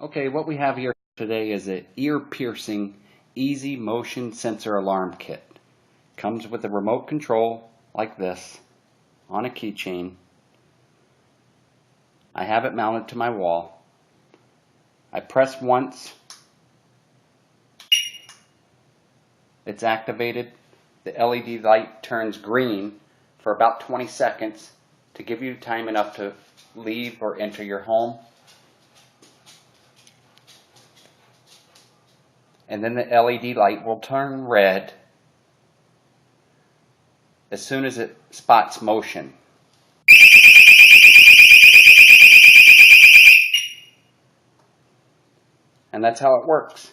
Okay, what we have here today is an ear-piercing, easy motion sensor alarm kit. Comes with a remote control like this on a keychain. I have it mounted to my wall. I press once. It's activated. The LED light turns green for about 20 seconds to give you time enough to leave or enter your home. And then the LED light will turn red as soon as it spots motion. And that's how it works.